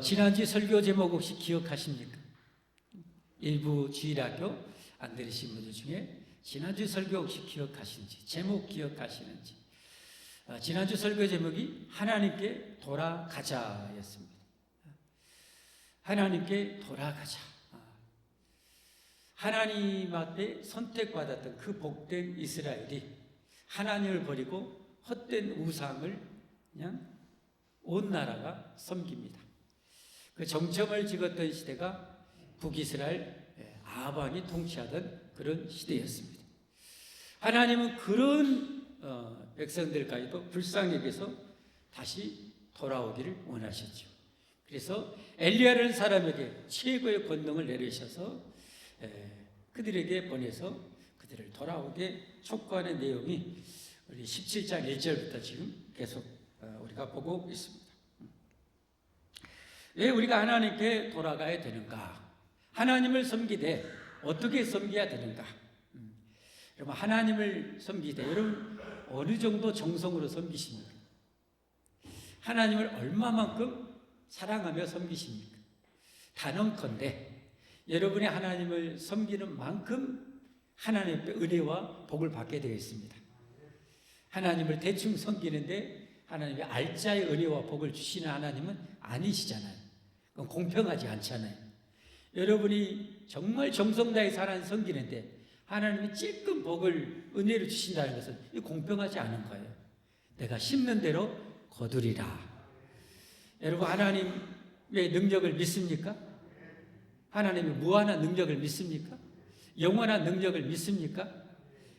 지난주 설교 제목 혹시 기억하십니까? 일부 주일학교 안 들으신 분들 중에 지난주 설교 혹시 기억하시는지, 제목 기억하시는지. 지난주 설교 제목이 하나님께 돌아가자였습니다. 하나님께 돌아가자. 하나님 앞에 선택받았던 그 복된 이스라엘이 하나님을 버리고 헛된 우상을 그냥 온 나라가 섬깁니다. 그 정점을 찍었던 시대가 북이스라엘 아합왕이 통치하던 그런 시대였습니다. 하나님은 그런 백성들까지도 불쌍히 여겨서 다시 돌아오기를 원하셨죠. 그래서 엘리야라는 사람에게 최고의 권능을 내리셔서 그들에게 보내서 그들을 돌아오게 촉구하는 내용이 우리 17장 1절부터 지금 계속 우리가 보고 있습니다. 왜 우리가 하나님께 돌아가야 되는가? 하나님을 섬기되 어떻게 섬겨야 되는가? 여러분, 하나님을 섬기되 여러분 어느 정도 정성으로 섬기십니까? 하나님을 얼마만큼 사랑하며 섬기십니까? 단언컨대 여러분이 하나님을 섬기는 만큼 하나님의 은혜와 복을 받게 되어 있습니다. 하나님을 대충 섬기는데 하나님의 알짜의 은혜와 복을 주시는 하나님은 아니시잖아요. 그건 공평하지 않잖아요. 여러분이 정말 정성 다해서 하나님 섬기는데 하나님이 찔끔 복을 은혜로 주신다는 것은 이 공평하지 않은 거예요. 내가 심는 대로 거두리라. 여러분, 하나님의 능력을 믿습니까? 하나님의 무한한 능력을 믿습니까? 영원한 능력을 믿습니까?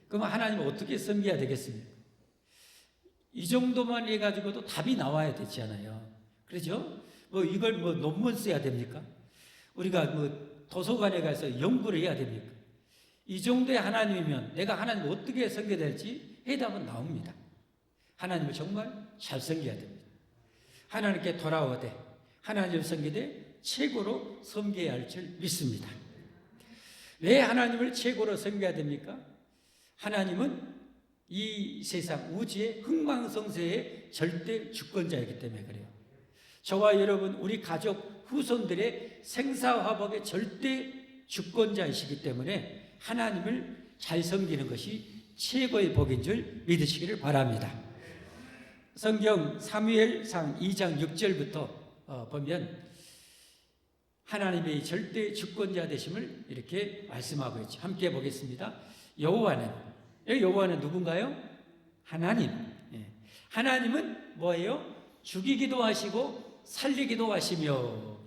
그러면 하나님을 어떻게 섬겨야 되겠습니까? 이 정도만 해가지고도 답이 나와야 되잖아요. 그렇죠? 이걸 논문 써야 됩니까? 우리가 도서관에 가서 연구를 해야 됩니까? 이 정도의 하나님이면 내가 하나님을 어떻게 섬겨야 될지 해답은 나옵니다. 하나님을 정말 잘 섬겨야 됩니다. 하나님께 돌아오되 하나님을 섬기되 최고로 섬겨야 할 줄 믿습니다. 왜 하나님을 최고로 섬겨야 됩니까? 하나님은 이 세상 우주의 흥망성쇠의 절대 주권자이기 때문에 그래요. 저와 여러분, 우리 가족 후손들의 생사화복의 절대 주권자이시기 때문에 하나님을 잘 섬기는 것이 최고의 복인 줄 믿으시기를 바랍니다. 성경 사무엘상 2장 6절부터 보면 하나님의 절대 주권자 되심을 이렇게 말씀하고 있죠. 함께 보겠습니다. 여호와는 누군가요? 하나님. 하나님은 뭐예요? 죽이기도 하시고 살리기도 하시며.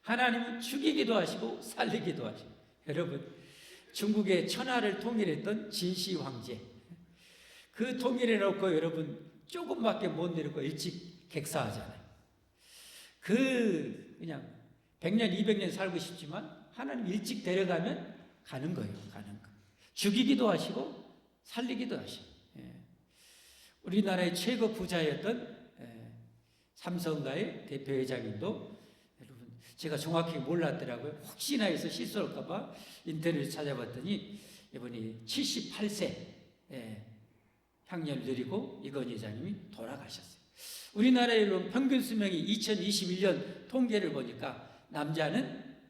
하나님은 죽이기도 하시고 살리기도 하시고. 여러분, 중국의 천하를 통일했던 진시 황제, 그 통일해놓고 여러분 조금밖에 못 내놓고 일찍 객사하잖아요. 그냥 100년 200년 살고 싶지만 하나님 일찍 데려가면 가는 거예요. 가는 거. 죽이기도 하시고 살리기도 하시고. 우리나라의 최고 부자였던 삼성가의 대표회장님도 여러분 제가 정확히 몰랐더라고요. 혹시나 해서 실수할까 봐 인터넷을 찾아봤더니 이분이 78세 향년을 누리고 이건희 회장님이 돌아가셨어요. 우리나라의 평균 수명이 2021년 통계를 보니까 남자는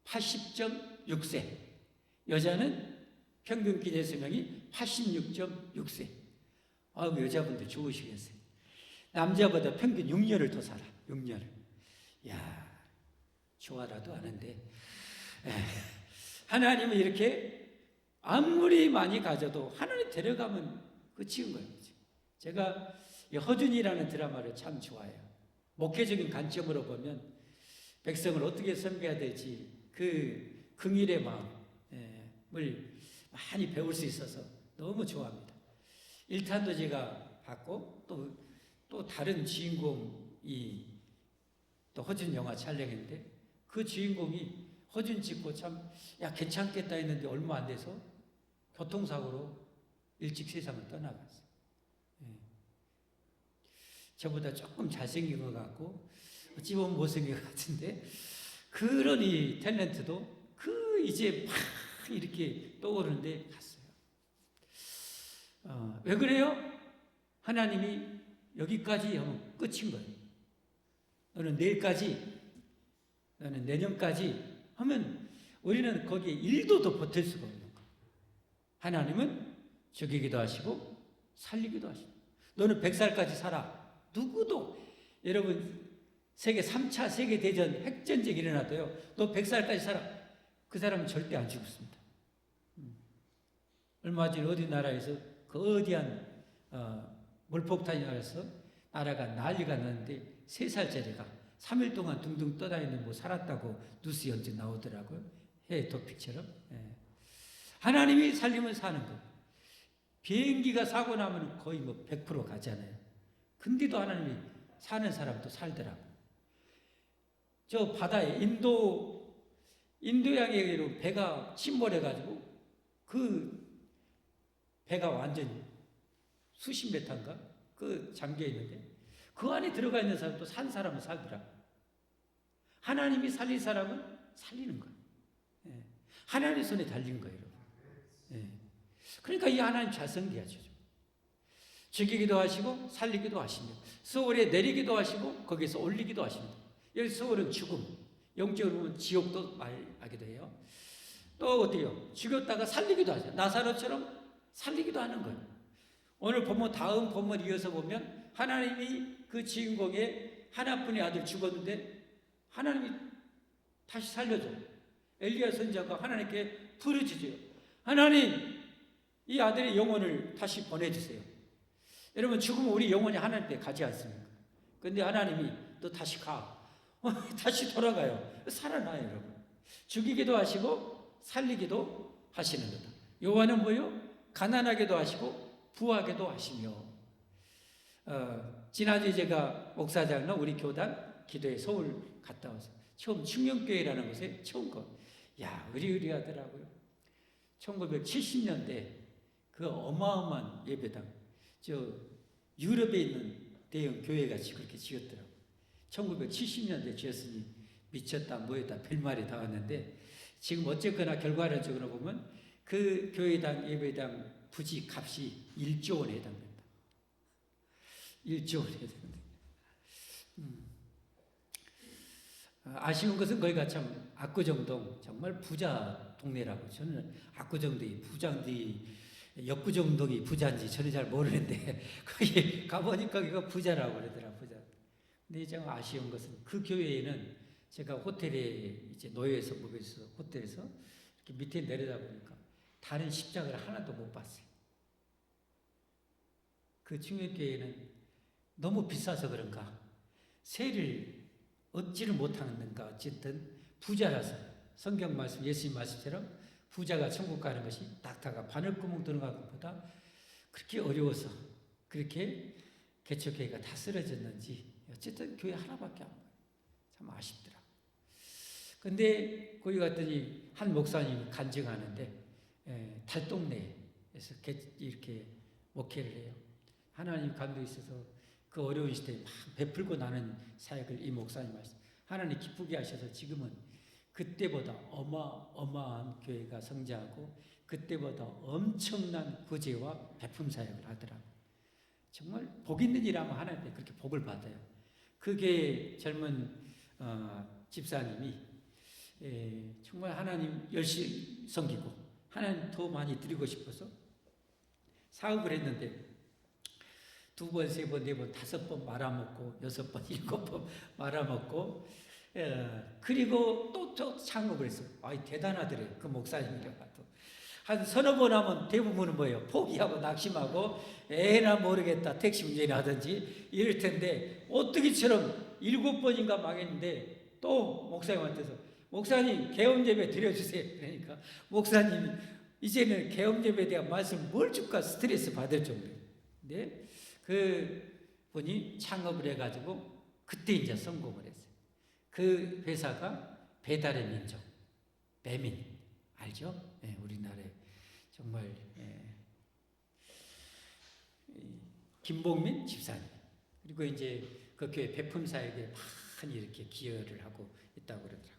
80.6세, 여자는 평균 기대 수명이 86.6세. 여자분들 좋으시겠어요. 남자보다 평균 6년을 더 살아. 6년을. 야, 좋아라도 아는데. 하나님은 이렇게 아무리 많이 가져도 하나님 데려가면 끝인 거예요. 제가 허준이라는 드라마를 참 좋아해요. 목회적인 관점으로 보면 백성을 어떻게 섬겨야 될지 그 긍휼의 마음을 많이 배울 수 있어서 너무 좋아합니다. 1탄도 제가 봤고 또 다른 주인공이 또 허준 영화 촬영했는데 그 주인공이 허준 찍고 참 괜찮겠다 했는데 얼마 안 돼서 교통사고로 일찍 세상을 떠나갔어요. 저보다 조금 잘생긴 것 같고 어찌 보면 못생긴 것 같은데 그런 이 탤런트도 이제 막 이렇게 떠오르는데 갔어요. 왜 그래요? 하나님이 여기까지 하면 끝인 거예요. 너는 내일까지, 너는 내년까지 하면 우리는 거기에 일도 버틸 수가 없는 거예요. 하나님은 죽이기도 하시고 살리기도 하시고, 너는 100살까지 살아. 누구도, 여러분 세계 3차 세계대전 핵전쟁이 일어나도요, 너 100살까지 살아. 그 사람은 절대 안 죽었습니다. 얼마 전에 어디 나라에서 그 어디한 물폭탄이 나서 나라가 난리가 났는데 3살짜리가 3일 동안 둥둥 떠다니는 뭐 살았다고 뉴스 연재 나오더라고요. 해외 토픽처럼. 하나님이 살리면 사는 거. 비행기가 사고 나면 거의 뭐 100% 가잖아요. 근데도 하나님이 사는 사람도 살더라고. 저 바다에 인도양에 배가 침몰해가지고 그 배가 완전히 수십 메타인가 그 잠겨 있는데 그 안에 들어가 있는 사람도 산 사람은 살더라. 하나님이 살릴 사람은 살리는 거예요. 하나님의 손에 달린 거예요, 여러분. 그러니까 이 하나님 자성기하죠. 죽이기도 하시고 살리기도 하시며 수월에 내리기도 하시고 거기서 올리기도 하십니다. 여기 수월은 죽음, 영적으로 보면 지옥도 말하기도 해요. 또 어때요? 죽였다가 살리기도 하죠. 나사로처럼 살리기도 하는 거예요. 오늘 보면 다음 본문 이어서 보면 하나님이 그 주인공의 하나뿐의 아들 죽었는데 하나님이 다시 살려줘요. 엘리야 선지자가 하나님께 부르짖어요. 하나님, 이 아들의 영혼을 다시 보내주세요. 여러분, 죽으면 우리 영혼이 하나님께 가지 않습니까? 근데 하나님이 너 다시 가. 다시 돌아가요. 살아나요, 여러분. 죽이기도 하시고 살리기도 하시는 거다. 요한은 뭐요? 가난하게도 하시고 부하게도 하시며. 지난주에 제가 목사장과 우리 교단 기도에 서울 갔다 와서 처음 충영교회라는 곳에 처음 야, 의리의리하더라고요. 1970년대 그 어마어마한 예배당, 저 유럽에 있는 대형 교회같이 그렇게 지었더라고요. 1970년대 지었으니 미쳤다 뭐였다 별말이 다 왔는데 지금 어쨌거나 결과론적으로 보면 그 교회당 예배당 부지 값이 1조 원에 해당된다. 1조 원에 해당된다. 아쉬운 것은 거기가 참 압구정동 정말 부자 동네라고. 저는 압구정동이 부자인지 역구정동이 부자인지 저는 잘 모르는데 거기 가보니까 거기가 부자라고 그러더라. 부자. 근데 좀 아쉬운 것은 그 교회에는 제가 호텔에 이제 노예에서 묵어서 호텔에서 이렇게 밑에 내려다 보니까 다른 십자가를 하나도 못 봤어요. 그 충격교회는 너무 비싸서 그런가 세를 얻지를 못하는가 어쨌든 부자라서 성경 말씀 예수님 말씀처럼 부자가 천국 가는 것이 낙타가 바늘구멍 들어가는 것보다 그렇게 어려워서 그렇게 개척교회가 다 쓰러졌는지 어쨌든 교회 하나밖에 안 보여요. 참 아쉽더라. 근데 거기 갔더니 한 목사님이 간증하는데 달동네에서 이렇게 목회를 해요. 하나님 감동이 있어서 그 어려운 시대에 막 베풀고 나는 사역을 이 목사님 말씀. 하나님 기쁘게 하셔서 지금은 그때보다 어마어마한 교회가 성장하고 그때보다 엄청난 구제와 베품 사역을 하더라고요. 정말 복 있는 일 하면 하나님께 그렇게 복을 받아요. 그게 젊은 집사님이 정말 하나님 열심히 섬기고 하나님 더 많이 드리고 싶어서 사업을 했는데 2번, 3번, 4번, 5번 말아먹고 6번, 7번 말아먹고 그리고 또 창업을 했어요. 아이 대단하더래요. 그 목사님이라도 한 서너 번 하면 대부분은 뭐예요? 포기하고 낙심하고 에나 모르겠다 택시 운전이나 하든지 이럴 텐데 어떻게처럼 7번인가 망했는데 또 목사님한테서 목사님 계엄예배 드려주세요. 그러니까 목사님이 이제는 계엄예배에 대한 말씀 뭘 줄까 스트레스 받을 정도예요. 근데 그 분이 창업을 해가지고 그때 이제 성공을 했어요. 그 회사가 배달의 민족, 배민 알죠? 네, 우리나라에 정말 김봉민 집사님 그리고 이제 그 교회 베품 사역에 많이 이렇게 기여를 하고 있다고 그러더라고요.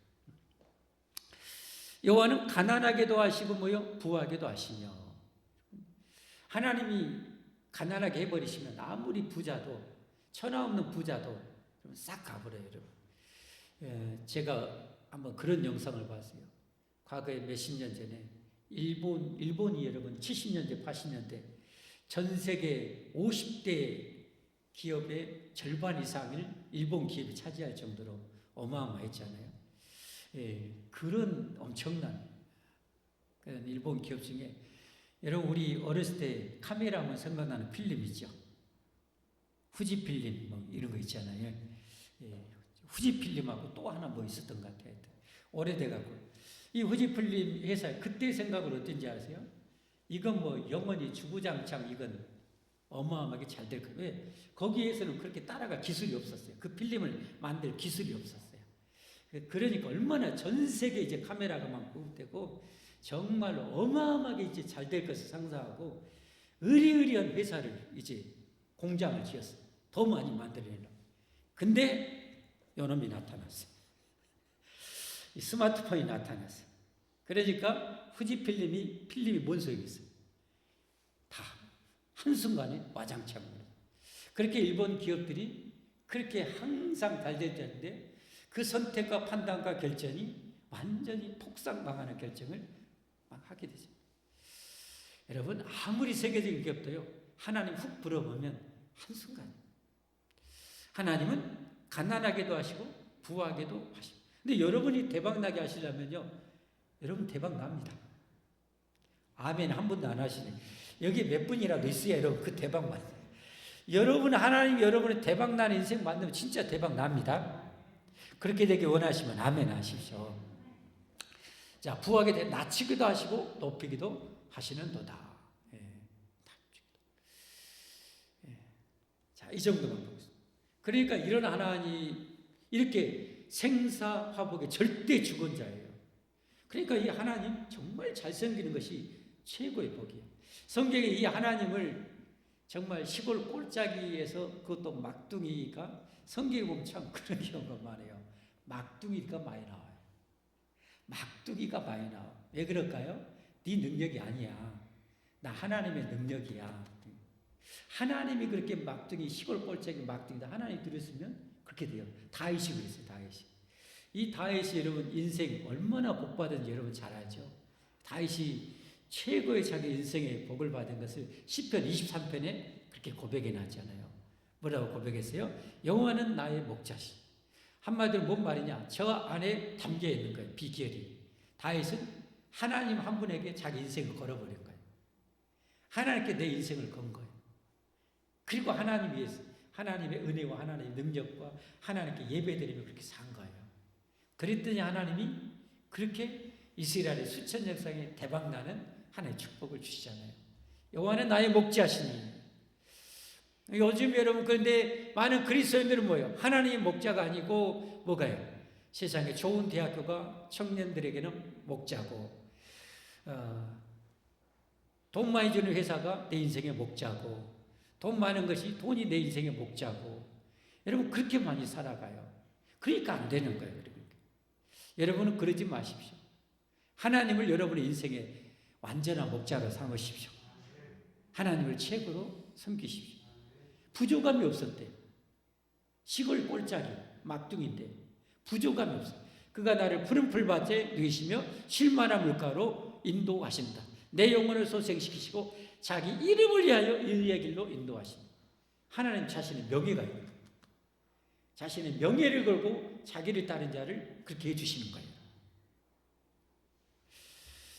여호와는 가난하게도 하시고 뭐요? 부하게도 하시며 하나님이 가난하게 해버리시면 아무리 부자도 천하 없는 부자도 싹 가버려요, 여러분. 제가 한번 그런 영상을 봤어요. 과거에 몇십 년 전에 일본이 여러분 70년대, 80년대 전 세계 50대 기업의 절반 이상을 일본 기업이 차지할 정도로 어마어마했잖아요. 그런 엄청난 그런 일본 기업 중에 여러분 우리 어렸을 때 카메라 하면 생각나는 필름 있죠. 후지 필름 뭐 이런 거 있잖아요. 후지 필름하고 또 하나 뭐 있었던 것 같아요. 오래돼갖고 이 후지 필름 회사 그때 생각을 어떤지 아세요? 이건 뭐 영원히 주구장창 이건 어마어마하게 잘 될 거예요. 왜? 거기에서는 그렇게 따라갈 기술이 없었어요. 그 필름을 만들 기술이 없었어요. 그러니까 얼마나 전 세계 이제 카메라가만 보급되고 정말 어마어마하게 이제 잘 될 것을 상상하고 의리의리한 회사를 이제 공장을 지었어요. 더 많이 만들려고. 근데 요놈이 나타났어요. 이 스마트폰이 나타났어요. 그러니까 후지 필름이 뭔 소용이 있어요? 다 한순간에 와장창. 그렇게 일본 기업들이 그렇게 항상 잘 됐는데 그 선택과 판단과 결정이 완전히 폭삭망하는 결정을 막 하게 되죠. 여러분 아무리 세계적인 기업도요 하나님 훅 불어보면 한순간 하나님은 가난하게도 하시고 부하게도 하시고 근데 여러분이 대박나게 하시려면요 여러분 대박납니다. 아멘 한 분도 안 하시네. 여기 몇 분이라도 있어야 여러분 그 대박만 여러분 하나님 여러분의 대박나는 인생 만들면 진짜 대박납니다. 그렇게 되길 원하시면 아멘 하십시오. 자 부하게 되 낮추기도 하시고 높이기도 하시는도다. 자, 이 정도만 보겠습니다. 그러니까 이런 하나님 이렇게 생사화복의 절대 주권자예요. 그러니까 이 하나님 정말 잘 섬기는 것이 최고의 복이에요. 성경에 이 하나님을 정말 시골 꼴짜기에서 그것도 막둥이가 성경에 보면 참 그런 경우가 많아요. 막둥이가 많이 나와요. 막둥이가 많이 나와. 왜 그럴까요? 네 능력이 아니야. 나 하나님의 능력이야. 하나님이 그렇게 막둥이 시골 꼴짜기 막둥이다. 하나님 들었으면 그렇게 돼요. 다윗이 그랬어요. 이 다윗이 여러분 인생 얼마나 복받은지 여러분 잘 알죠. 다윗이 최고의 자기 인생의 복을 받은 것을 시편 23편에 그렇게 고백해 놨잖아요. 뭐라고 고백했어요? 여호와는 나의 목자시. 한마디로 뭔 말이냐? 저 안에 담겨 있는 거예요. 비결이. 다윗은 하나님 한 분에게 자기 인생을 걸어버린 거예요. 하나님께 내 인생을 건 거예요. 그리고 하나님 위해서 하나님의 은혜와 하나님의 능력과 하나님께 예배드리며 그렇게 산 거예요. 그랬더니 하나님이 그렇게 이스라엘의 수천 역사에 대박나는 하나님의 축복을 주시잖아요. 여호와는 나의 목자시니. 요즘 여러분 그런데 많은 그리스도인들은 뭐예요? 하나님의 목자가 아니고 뭐가요? 세상에 좋은 대학교가 청년들에게는 목자고 돈 많이 주는 회사가 내 인생의 목자고 돈 많은 것이 돈이 내 인생의 목자고 여러분 그렇게 많이 살아가요. 그러니까 안 되는 거예요. 여러분은 그러지 마십시오. 하나님을 여러분의 인생의 완전한 목자로 삼으십시오. 하나님을 최고로 섬기십시오. 부족함이 없었대요. 시골 꼴짜기 막둥인데 부족함이 없어요. 그가 나를 푸른 풀밭에 누이시며 쉴만한 물가로 인도하신다. 내 영혼을 소생시키시고 자기 이름을 위하여 인류의 길로 인도하신다. 하나님 자신의 명예가 있는 자신의 명예를 걸고 자기를 따른 자를 그렇게 해주시는 거예요.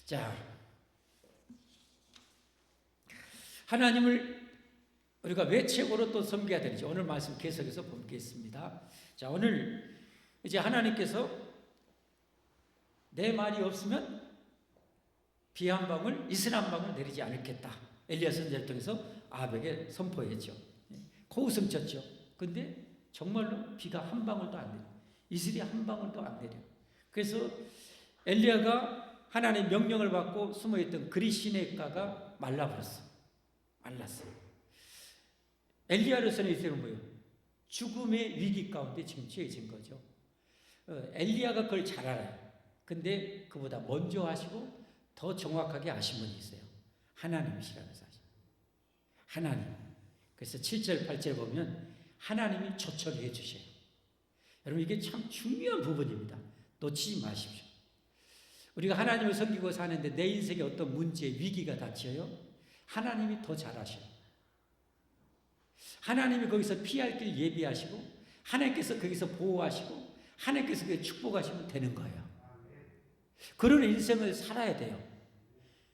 자, 하나님을 우리가 왜 최고로 또 섬겨야 되는지 오늘 말씀 계속해서 보겠습니다. 자, 오늘 이제 하나님께서 내 말이 없으면 비 한 방울, 이슬 한 방울 내리지 않겠다. 엘리야 선지자를 통해서 아합에게 선포했죠. 코웃음 쳤죠. 근데 정말로 비가 한 방울도 안 내려. 이슬이 한 방울도 안 내려. 그래서 엘리야가 하나님의 명령을 받고 숨어있던 그리 시내가가 말라버렸어. 말랐어요. 엘리야로서는 이제는 뭐예요? 죽음의 위기 가운데 지금 처해진 거죠. 엘리야가 그걸 잘 알아요. 근데 그보다 먼저 하시고 더 정확하게 아신 분이 있어요. 하나님이시라는 사실. 하나님. 그래서 7절, 8절 보면 하나님이 초청해 주셔요. 여러분 이게 참 중요한 부분입니다. 놓치지 마십시오. 우리가 하나님을 섬기고 사는데 내 인생에 어떤 문제, 위기가 닥쳐요. 하나님이 더 잘하셔요. 하나님이 거기서 피할 길 예비하시고 하나님께서 거기서 보호하시고 하나님께서 거기서 축복하시면 되는 거예요. 그런 인생을 살아야 돼요.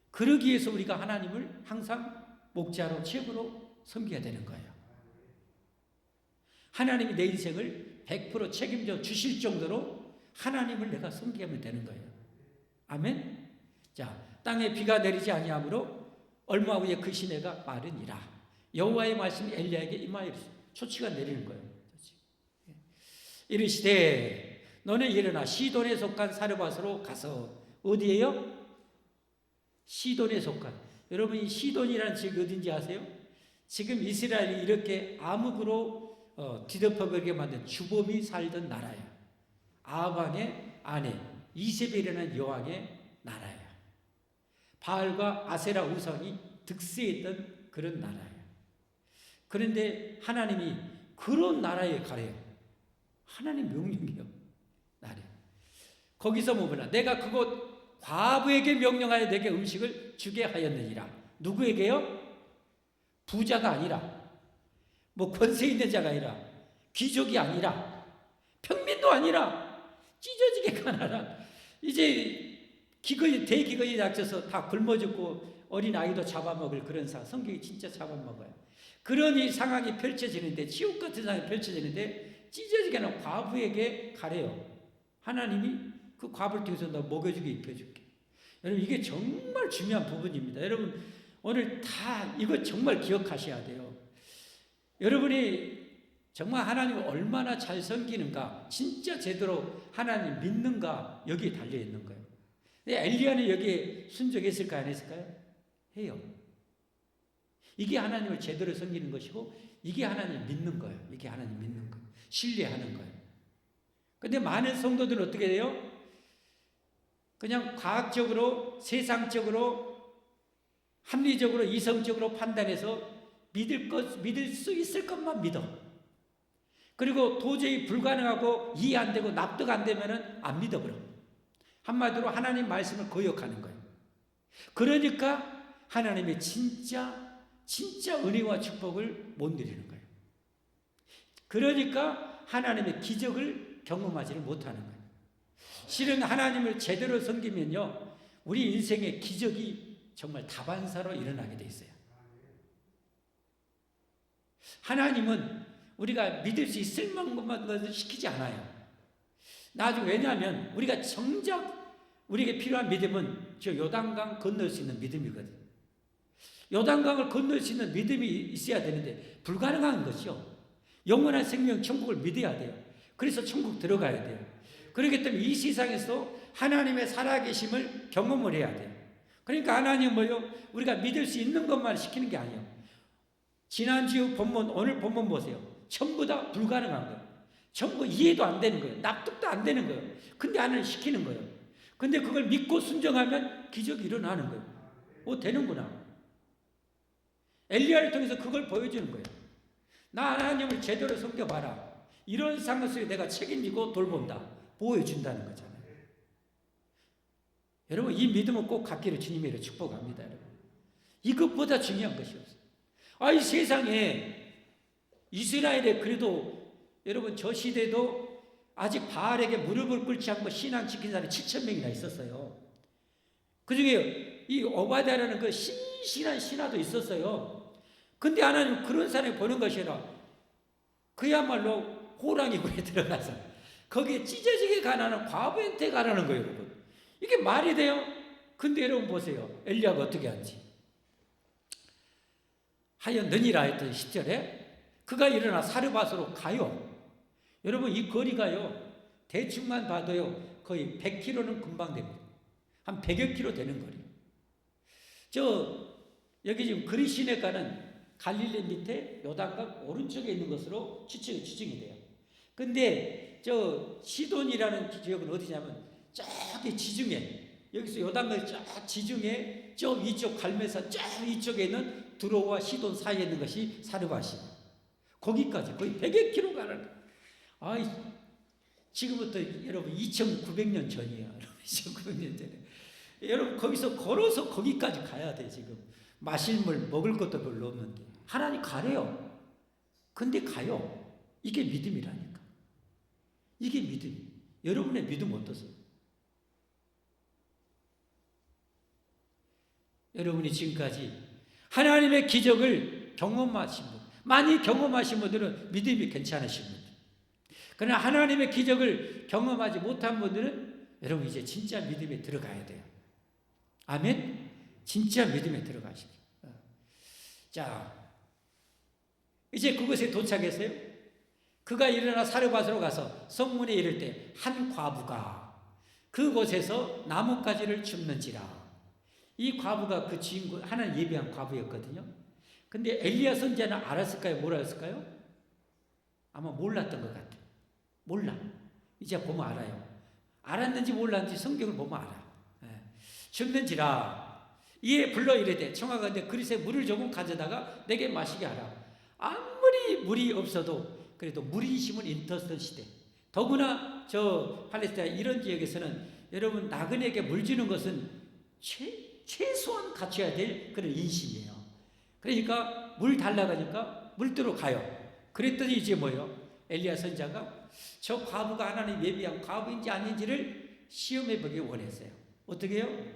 그러기 위해서 우리가 하나님을 항상 목자로 최고로 섬겨야 되는 거예요. 하나님이 내 인생을 100% 책임져 주실 정도로 하나님을 내가 섬기면 되는 거예요. 아멘. 자, 땅에 비가 내리지 아니하므로 얼마 후에 그 시내가 마르니라. 여호와의 말씀이 엘리야에게 임하여 초치가 내리는 거예요. 이르시되 너는 일어나 시돈에 속한 사르밧으로 가서 어디예요? 시돈에 속한. 여러분 이 시돈이라는 지역이 어딘지 아세요? 지금 이스라엘이 이렇게 암흑으로 뒤덮어버리게 만든 주범이 살던 나라예요. 아합왕의 아내 이세벨이라는 여왕의 나라예요. 바알과 아세라 우상이 득세했던 그런 나라예요. 그런데 하나님이 그런 나라에 가래요. 하나님 명령이에요. 나래. 거기서 뭐구나. 내가 그곳 과부에게 명령하여 내게 음식을 주게 하였느니라. 누구에게요? 부자가 아니라, 뭐 권세 있는 자가 아니라, 귀족이 아니라, 평민도 아니라, 찢어지게 가난한, 이제 기근이, 대기근이 닥쳐서 다 굶어 죽고 어린 아이도 잡아먹을 그런 상황. 성경이 진짜 잡아먹어요. 그런 이 상황이 펼쳐지는데, 지옥 같은 상황이 펼쳐지는데, 찢어지게 하는 과부에게 가래요. 하나님이 그 과부를 통해서 너 먹여주게 입혀줄게. 여러분 이게 정말 중요한 부분입니다. 여러분 오늘 다 이거 정말 기억하셔야 돼요. 여러분이 정말 하나님을 얼마나 잘 섬기는가, 진짜 제대로 하나님 믿는가, 여기에 달려있는 거예요. 근데 엘리야는 여기에 순종했을까요? 안 했을까요? 해요. 이게 하나님을 제대로 섬기는 것이고 이게 하나님 믿는 거예요. 이게 하나님 믿는 거예요. 신뢰하는 거예요. 근데 많은 성도들은 어떻게 돼요? 그냥 과학적으로, 세상적으로, 합리적으로, 이성적으로 판단해서 믿을 수 있을 것만 믿어. 그리고 도저히 불가능하고 이해 안 되고 납득 안 되면은 안 믿어버려. 한마디로 하나님 말씀을 거역하는 거예요. 그러니까 하나님의 진짜 은혜와 축복을 못 누리는 거예요. 그러니까 하나님의 기적을 경험하지를 못하는 거예요. 실은 하나님을 제대로 섬기면요, 우리 인생의 기적이 정말 다반사로 일어나게 돼 있어요. 하나님은 우리가 믿을 수 있을 만큼만 것을 시키지 않아요. 나중에 왜냐하면 우리가 정작 우리에게 필요한 믿음은 저 요단강 건널 수 있는 믿음이거든요. 요단강을 건널 수 있는 믿음이 있어야 되는데 불가능한 것이요. 영원한 생명 천국을 믿어야 돼요. 그래서 천국 들어가야 돼요. 그렇기 때문에 이 세상에서 하나님의 살아계심을 경험을 해야 돼요. 그러니까 하나님은 뭐요? 우리가 믿을 수 있는 것만 시키는 게 아니에요. 지난주 본문, 오늘 본문 보세요. 전부 다 불가능한 거예요. 전부 이해도 안 되는 거예요. 납득도 안 되는 거예요. 근데 하나님 시키는 거예요. 근데 그걸 믿고 순종하면 기적이 일어나는 거예요. 되는구나. 엘리야를 통해서 그걸 보여주는 거예요. 나 하나님을 제대로 섬겨봐라. 이런 상황 속에 내가 책임지고 돌본다. 보여준다는 거잖아요. 여러분 이 믿음은 꼭 갖기를 주님으로 축복합니다. 여러분. 이것보다 중요한 것이 없어요. 이 세상에 이스라엘에 그래도 여러분 저 시대도 아직 바알에게 무릎을 꿇지 않고 신앙 지킨 사람이 7,000명이나 있었어요. 그 중에 이 오바댜라는 그 신실한 신하도 있었어요. 근데 하나님 그런 사람이 보는 것이 아니라 그야말로 호랑이 굴에 들어가서 거기에 찢어지게 가라는 과부한테 가라는 거예요, 여러분. 이게 말이 돼요? 근데 여러분 보세요. 엘리야가 어떻게 한지. 하였느니라 했던 10절에 그가 일어나 사르밧으로 가요. 여러분 이 거리가요, 대충만 봐도요 거의 100km는 금방 됩니다. 한 100여 킬로 되는 거리예요. 여기 지금 그리시네가는 갈릴리 밑에 요단강 오른쪽에 있는 것으로 추정이 돼요. 근데 시돈이라는 지역은 어디냐면 저기 지중해, 여기서 요단강 저 지중해 저 이쪽 갈매산 저 이쪽에 있는 두로와 시돈 사이에 있는 것이 사르밧이. 거기까지 거의 100여 킬로 가는. 지금부터 여러분 2900년 전이에요. 2900년 전에. 여러분 거기서 걸어서 거기까지 가야 돼. 지금 마실 물 먹을 것도 별로 없는데 하나님 가래요. 근데 가요. 이게 믿음이라니까. 이게 믿음. 여러분의 믿음 어떠세요? 여러분이 지금까지 하나님의 기적을 경험하신 분, 많이 경험하신 분들은 믿음이 괜찮으신 분들. 그러나 하나님의 기적을 경험하지 못한 분들은 여러분 이제 진짜 믿음에 들어가야 돼요. 아멘? 진짜 믿음에 들어가십시오. 자, 이제 그곳에 도착했어요. 그가 일어나 사르밧으로 가서 성문에 이를 때 한 과부가 그곳에서 나뭇가지를 줍는지라. 이 과부가 그 주인공, 하나님 예비한 과부였거든요. 근데 엘리야 선지자는 알았을까요? 몰랐을까요? 아마 몰랐던 것 같아요. 몰라. 이제 보면 알아요. 알았는지 몰랐는지 성경을 보면 알아. 줍는지라. 이에 불러 이르되 청하건대 그릇에 물을 조금 가져다가 내게 마시게 하라. 아무리 물이 없어도 그래도 물이 있으면 인터스턴 시대. 더구나 저 팔레스타인 이런 지역에서는 여러분 나그네에게 물 주는 것은 최소한 갖춰야 될 그런 인심이에요. 그러니까 물 달라가니까 물들어 가요. 그랬더니 이제 뭐예요? 엘리야 선지자가 저 과부가 하나님 예비한 과부인지 아닌지를 시험해 보기 원했어요. 어떻게 해요?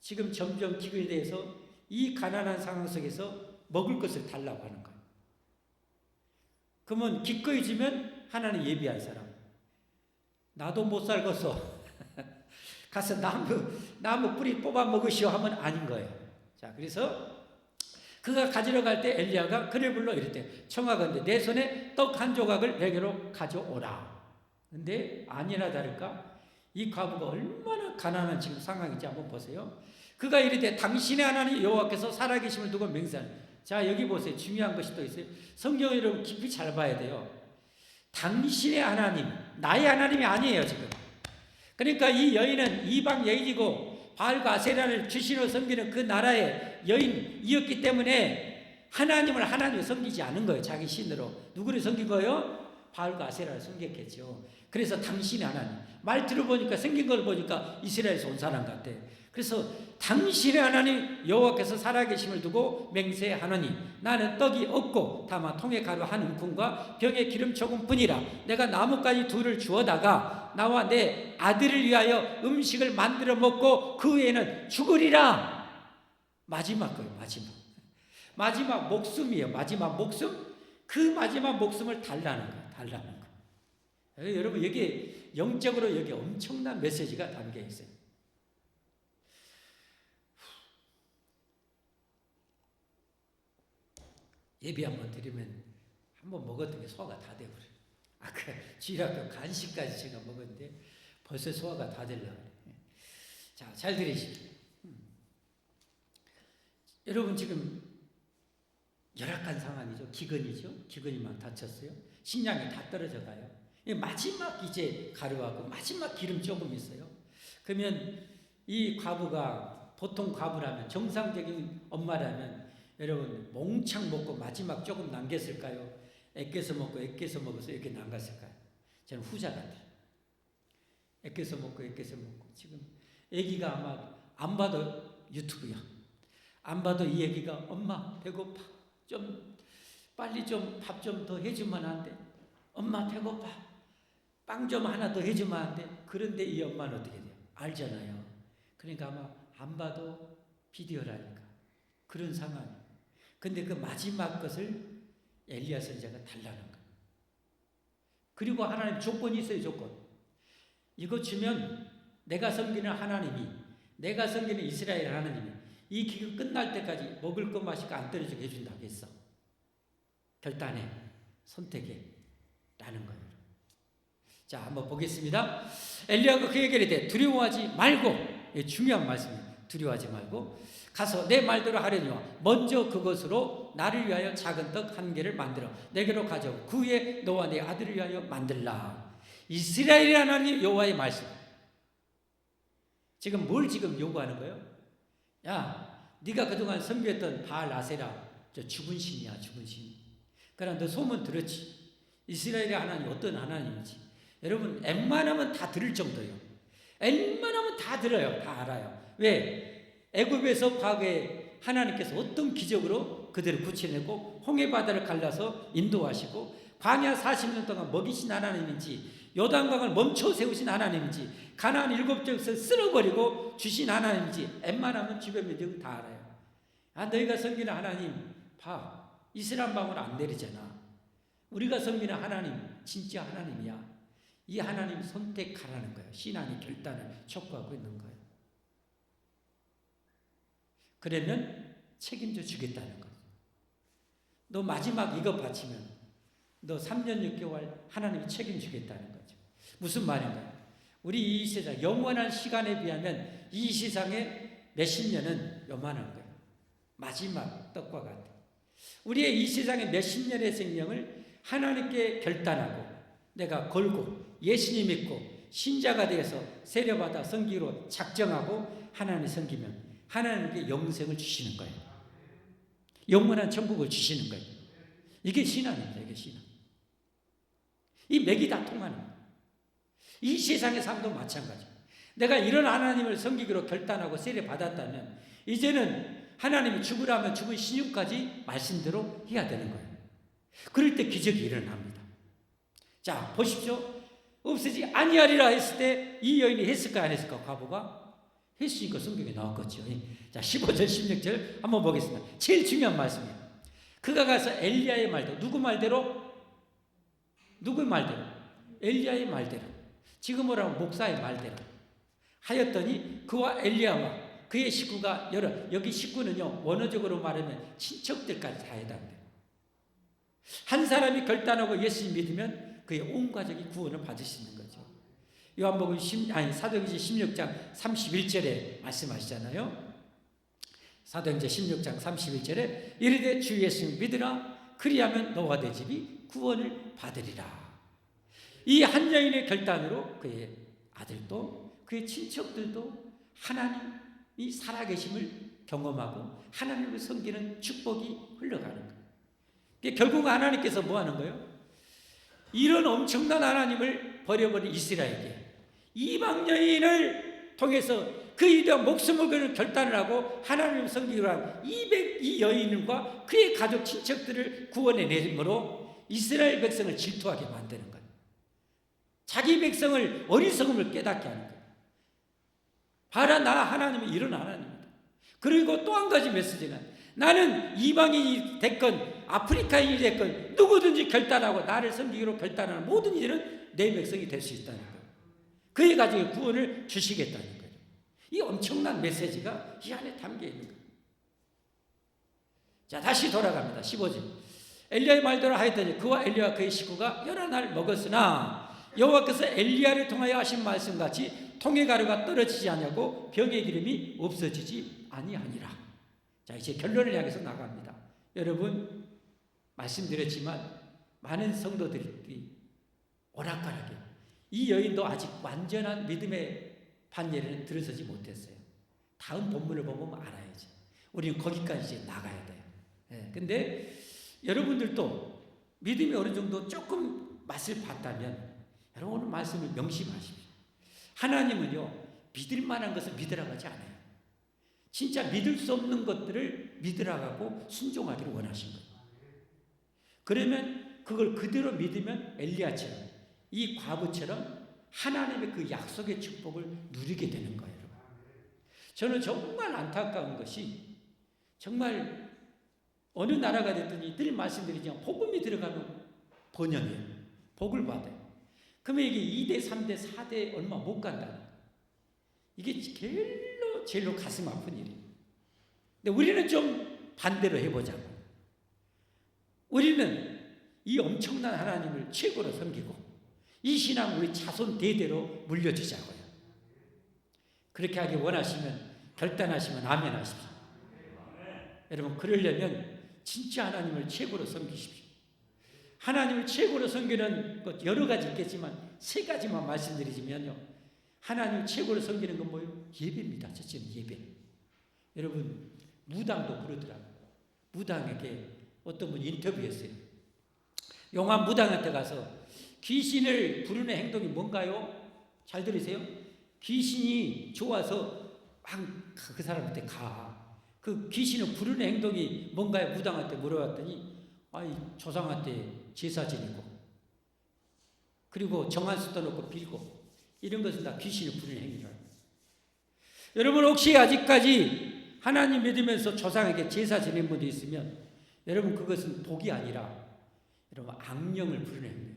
지금 점점 기근에 대해서 이 가난한 상황 속에서 먹을 것을 달라고 하는 거예요. 그러면 기꺼이 주면 하나님 예비한 사람. 나도 못 살겠어. 가서 나무 뿌리 뽑아 먹으시오 하면 아닌 거예요. 자, 그래서 그가 가지러 갈 때 엘리야가 그를 불러 이랬대. 청하건대 내 손에 떡 한 조각을 내게로 가져오라. 근데 아니나 다를까 이 과부가 얼마나 가난한 지금 상황인지 한번 보세요. 그가 이르되 당신의 하나님 여호와께서 살아계심을 두고 맹세하는. 자, 여기 보세요. 중요한 것이 또 있어요. 성경을 여러분 깊이 잘 봐야 돼요. 당신의 하나님, 나의 하나님이 아니에요 지금. 그러니까 이 여인은 이방 여인이고 바알과 아세라를 주신으로 섬기는 그 나라의 여인이었기 때문에 하나님을 섬기지 않은 거예요. 자기 신으로. 누구를 섬긴 거예요? 바알과 아세라를 섬겼겠죠. 그래서 당신의 하나님. 말 들어보니까 생긴 걸 보니까 이스라엘에서 온 사람 같아. 그래서 당신의 하나님 여호와께서 살아계심을 두고 맹세하노니 나는 떡이 없고 다만 통에 가루 한 움큼과 병에 기름 조금뿐이라. 내가 나뭇가지 둘을 주어다가 나와 내 아들을 위하여 음식을 만들어 먹고 그 후에는 죽으리라. 마지막 거예요. 마지막 목숨이에요. 마지막 목숨. 그 마지막 목숨을 달라는 거예요. 여러분 여기 영적으로 여기 엄청난 메시지가 담겨 있어요. 예비 한번 드리면 한번 먹었던 게 소화가 다 되버려요. 아까 주일학교 간식까지 제가 먹었는데 벌써 소화가 다 되려고 그래요. 자, 잘 들으시죠. 여러분 지금 열악한 상황이죠. 기근이죠. 기근이만 다쳤어요. 식량이 다 떨어져 가요. 마지막 이제 가루하고 마지막 기름 조금 있어요. 그러면 이 과부가 보통 과부라면 정상적인 엄마라면 여러분 몽창 먹고 마지막 조금 남겼을까요? 애껴서 먹어서 이렇게 남겼을까요? 저는 후자 같아요. 애껴서 먹고 지금 애기가 아마 안 봐도 유튜브야. 안 봐도 이 애기가 엄마 배고파. 좀 빨리 좀 밥 좀 더 해주면 안 돼? 엄마 배고파. 빵 좀 하나 더 해주면 안 돼? 그런데 이 엄마는 어떻게 돼요? 알잖아요. 그러니까 아마 안 봐도 비디오라니까. 그런 상황. 근데 그 마지막 것을 엘리야 선지자가 달라는 거예요. 그리고 하나님 조건이 있어요. 조건. 이거 주면 내가 섬기는 하나님이, 내가 섬기는 이스라엘 하나님이 이 기근 끝날 때까지 먹을 것 마실 거 안 떨어지게 해준다고 했어. 결단해. 선택해. 라는 거예요. 자, 한번 보겠습니다. 엘리야가 그에게 이르되 두려워하지 말고, 중요한 말씀이에요. 두려워하지 말고 가서 내 말대로 하려니와 먼저 그것으로 나를 위하여 작은 떡 한 개를 만들어 내게로 가져오고 그 후에 너와 내 아들을 위하여 만들라. 이스라엘의 하나님 여호와의 말씀. 지금 뭘 지금 요구하는 거예요? 야, 네가 그동안 섬겼던 바알 아세라 저 죽은 신이야, 죽은 신. 그러나 너 소문 들었지? 이스라엘의 하나님 어떤 하나님인지. 여러분 웬만하면 다 들을 정도예요. 웬만하면 다 들어요. 다 알아요. 왜? 애굽에서 과거에 하나님께서 어떤 기적으로 그들을 구출해내고 홍해바다를 갈라서 인도하시고 광야 40년 동안 먹이신 하나님인지, 요단강을 멈춰 세우신 하나님인지, 가나안 7지역에서 쓸어버리고 주신 하나님인지 웬만하면 주변 민족은 다 알아요. 아, 너희가 섬기는 하나님 봐, 이스라엘 방울 안 내리잖아. 우리가 섬기는 하나님 진짜 하나님이야. 이 하나님 선택하라는 거예요. 신앙의 결단을 촉구하고 있는 거예요. 그러면 책임져 주겠다는 거예요. 너 마지막 이거 바치면 너 3년 6개월 하나님이 책임지겠다는 거죠. 무슨 말인가요? 우리 이 세상 영원한 시간에 비하면 이 세상의 몇십 년은 요만한 거예요. 마지막 떡과 같아. 우리의 이 세상의 몇십 년의 생명을 하나님께 결단하고 내가 걸고 예수님 믿고 신자가 되어서 세례받아 섬기로 작정하고 하나님을 섬기면 하나님께 영생을 주시는 거예요. 영원한 천국을 주시는 거예요. 이게 신앙입니다. 이게 신앙. 이 맥이 다 통하는 거예요. 이 세상의 삶도 마찬가지. 내가 이런 하나님을 섬기기로 결단하고 세례받았다면 이제는 하나님이 죽으라면 죽은 신유까지 말씀대로 해야 되는 거예요. 그럴 때 기적이 일어납니다. 자, 보십시오. 없어지지 아니하리라 했을 때 이 여인이 했을까 안 했을까? 과부가 했으니까 성경에 나왔겠죠. 자, 15절 16절 한번 보겠습니다. 제일 중요한 말씀이에요. 그가 가서 엘리야의 말대로, 누구 말대로? 누구 말대로? 엘리야의 말대로. 지금 뭐라고? 목사의 말대로 하였더니 그와 엘리야와 그의 식구가 여기 식구는요, 원어적으로 말하면 친척들까지 다 해당돼요. 한 사람이 결단하고 예수님 믿으면 그의 온 가족이 구원을 받을 수 있는 거죠. 요한복음 사도행전 16장 31절에 말씀하시잖아요. 사도행전 16장 31절에 이르되 주 예수님 믿으라 그리하면 너와 내 집이 구원을 받으리라. 이 한 여인의 결단으로 그의 아들도 그의 친척들도 하나님이 살아계심을 경험하고 하나님을 섬기는 축복이 흘러가는 거예요. 결국 하나님께서 뭐 하는 거예요? 이런 엄청난 하나님을 버려버린 이스라엘에게 이방 여인을 통해서 그 이대한 목숨을 거는 결단을 하고 하나님을 섬기기로 한 이 여인과 그의 가족 친척들을 구원해 내므로 이스라엘 백성을 질투하게 만드는 거예요. 자기 백성을 어리석음을 깨닫게 하는 거예요. 봐라, 나 하나님은 이런 하나님입니다. 그리고 또 한 가지 메시지는 나는 이방인이 됐건 아프리카인이 됐건 누구든지 결단하고 나를 섬기기로 결단하는 모든 이들은 내 백성이 될 수 있다는 거예요. 그의 가족의 구원을 주시겠다는 거예요. 이 엄청난 메시지가 이 안에 담겨 있는 거예요. 자, 다시 돌아갑니다. 15절. 엘리야의 말대로 하였더니 그와 엘리야와 그의 식구가 여러 날 먹었으나 여호와께서 엘리야를 통하여 하신 말씀같이 통의 가루가 떨어지지 아니하고 벽의 기름이 없어지지 아니하니라. 자, 이제 결론을 향해서 나갑니다. 여러분, 말씀드렸지만 많은 성도들이 오락가락해. 이 여인도 아직 완전한 믿음의 판례를 들어서지 못했어요. 다음 본문을 보면 알아야지. 우리는 거기까지 이제 나가야 돼요. 근데 여러분들도 믿음이 어느 정도 조금 맛을 봤다면 여러분 오늘 말씀을 명심하십시오. 하나님은요, 믿을 만한 것을 믿으라고 하지 않아요. 진짜 믿을 수 없는 것들을 믿으라고 하고 순종하기를 원하신 거예요. 그러면 그걸 그대로 믿으면 엘리야처럼 이 과부처럼 하나님의 그 약속의 축복을 누리게 되는 거예요. 저는 정말 안타까운 것이 정말 어느 나라가 됐더니 늘 말씀드리지만 복음이 들어가면 번영해요. 복을 받아요. 그러면 이게 2대, 3대, 4대 얼마 못 간다는 거예요. 이게 제일로 가슴 아픈 일이에요. 근데 우리는 좀 반대로 해보자고. 우리는 이 엄청난 하나님을 최고로 섬기고 이 신앙 우리 자손 대대로 물려주자고요. 그렇게 하기 원하시면 결단하시면 아멘 하십시오. 여러분, 그러려면 진짜 하나님을 최고로 섬기십시오. 하나님을 최고로 섬기는 것 여러 가지 있겠지만 세 가지만 말씀드리자면요. 하나님을 최고로 섬기는 건 뭐예요? 예배입니다. 첫째는 예배. 여러분, 무당도 그러더라고요. 무당에게 어떤 분이 인터뷰했어요. 용한 무당한테 가서 귀신을 부르는 행동이 뭔가요? 잘 들으세요. 귀신이 좋아서 막 그 사람한테 가. 그 귀신을 부르는 행동이 뭔가요? 무당한테 물어봤더니 아이 조상한테 제사 지내고 그리고 정한수 떠놓고 빌고 이런 것은 다 귀신을 부르는 행위라고. 여러분 혹시 아직까지 하나님 믿으면서 조상에게 제사 지낸 분도 있으면 여러분 그것은 복이 아니라 여러분 악령을 부르는 행위예요.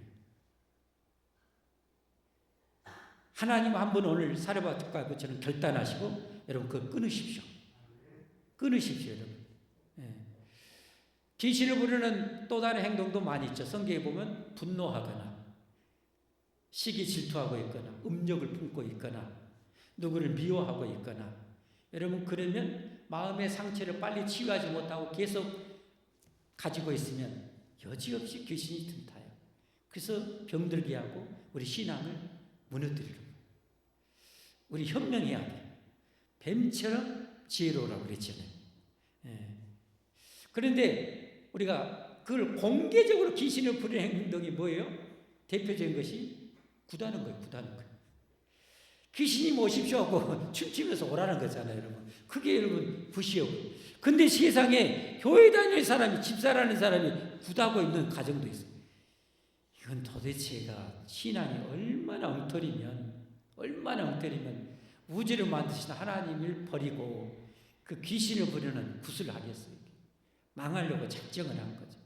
하나님 한번 오늘 사려받을 것처럼 결단하시고 여러분 그걸 끊으십시오. 끊으십시오 여러분. 예. 귀신을 부르는 또 다른 행동도 많이 있죠. 성경에 보면 분노하거나 시기 질투하고 있거나 음욕을 품고 있거나 누구를 미워하고 있거나 여러분 그러면 마음의 상처를 빨리 치유하지 못하고 계속 가지고 있으면 여지없이 귀신이 틈타요. 그래서 병들게 하고 우리 신앙을 무너뜨리고 우리 현명해야 돼요. 뱀처럼 지혜로우라고 그랬잖아요. 예. 그런데 우리가 그걸 공개적으로 귀신을 부르는 행동이 뭐예요? 대표적인 것이 구다는 거예요. 구다는 거예요. 귀신이 모십시오 하고 춤추면서 오라는 거잖아요, 여러분. 그게 여러분 굿이요. 근데 세상에 교회 다니는 사람이 집사라는 사람이 굿하고 있는 가정도 있어요. 이건 도대체가 신앙이 얼마나 엉터리면 우주를 만드신 하나님을 버리고 그 귀신을 부르는 굿을 하겠어요. 망하려고 작정을 한 거죠.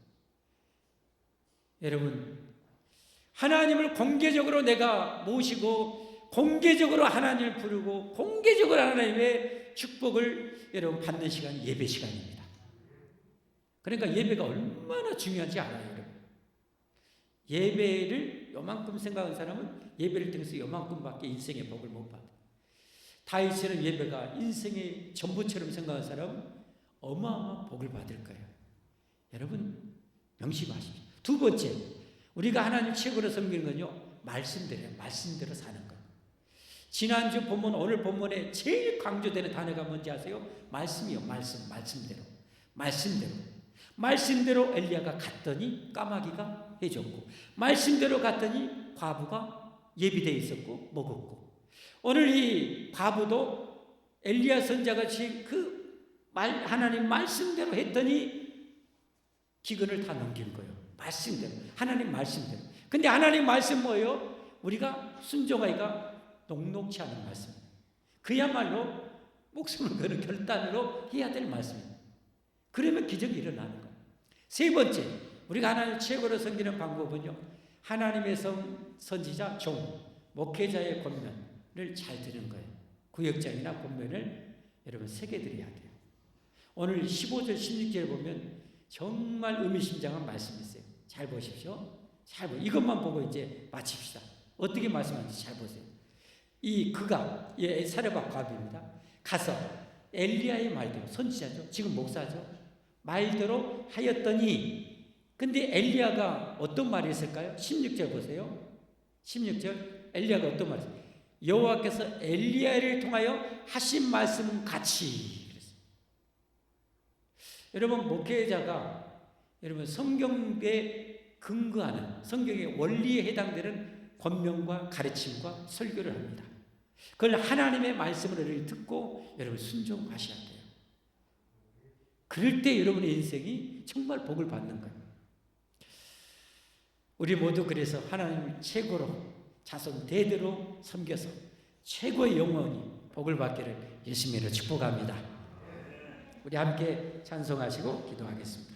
여러분 하나님을 공개적으로 내가 모시고 공개적으로 하나님을 부르고 공개적으로 하나님의 축복을 여러분 받는 시간이 예배 시간입니다. 그러니까 예배가 얼마나 중요한지 알아요, 여러분. 예배를 요만큼 생각하는 사람은 예배를 통해서 요만큼밖에 인생의 복을 못 받아요. 다윗처럼 예배가 인생의 전부처럼 생각하는 사람은 어마어마한 복을 받을 거예요. 여러분 명심하십시오. 두 번째, 우리가 하나님 최고로 섬기는 건요, 말씀대로 사는 거예요. 지난주 본문, 오늘 본문에 제일 강조되는 단어가 뭔지 아세요? 말씀이요. 말씀대로 엘리야가 갔더니 까마귀가 해줬고, 말씀대로 갔더니 과부가 예비되어 있었고 먹었고, 오늘 이 과부도 엘리야 선자가 지금 하나님 말씀대로 했더니 기근을 다 넘긴 거예요. 말씀대로, 하나님 말씀대로. 근데 하나님 말씀 뭐예요? 우리가 순종하기가 녹록치 않은 말씀. 그야말로 목숨을 거는 결단으로 해야 될 말씀입니다. 그러면 기적이 일어나는 거예요. 세 번째, 우리가 하나님 최고로 섬기는 방법은요, 하나님의 선지자, 목회자의 권면을 잘 들은 거예요. 구역장이나 권면을 여러분 새겨드려야 돼요. 오늘 15절, 16절 보면 정말 의미심장한 말씀이 있어요. 잘 보십시오. 이것만 보고 이제 마칩시다. 어떻게 말씀하는지 잘 보세요. 그가 사르밧 과부입니다. 가서 엘리야의 말대로, 선지자죠. 지금 목사죠. 말대로 하였더니, 근데 엘리야가 어떤 말을 했을까요? 16절 보세요. 16절 엘리야가 어떤 말을 했어요? 여호와께서 엘리야를 통하여 하신 말씀 같이 그랬어요. 여러분 목회자가 여러분 성경에 근거하는 성경의 원리에 해당되는 권면과 가르침과 설교를 합니다. 그걸 하나님의 말씀을 듣고 여러분 순종하셔야 돼요. 그럴 때 여러분의 인생이 정말 복을 받는 거예요. 우리 모두 그래서 하나님을 최고로 자손 대대로 섬겨서 최고의 영원히 복을 받기를 예수님으로 축복합니다. 우리 함께 찬송하시고 기도하겠습니다.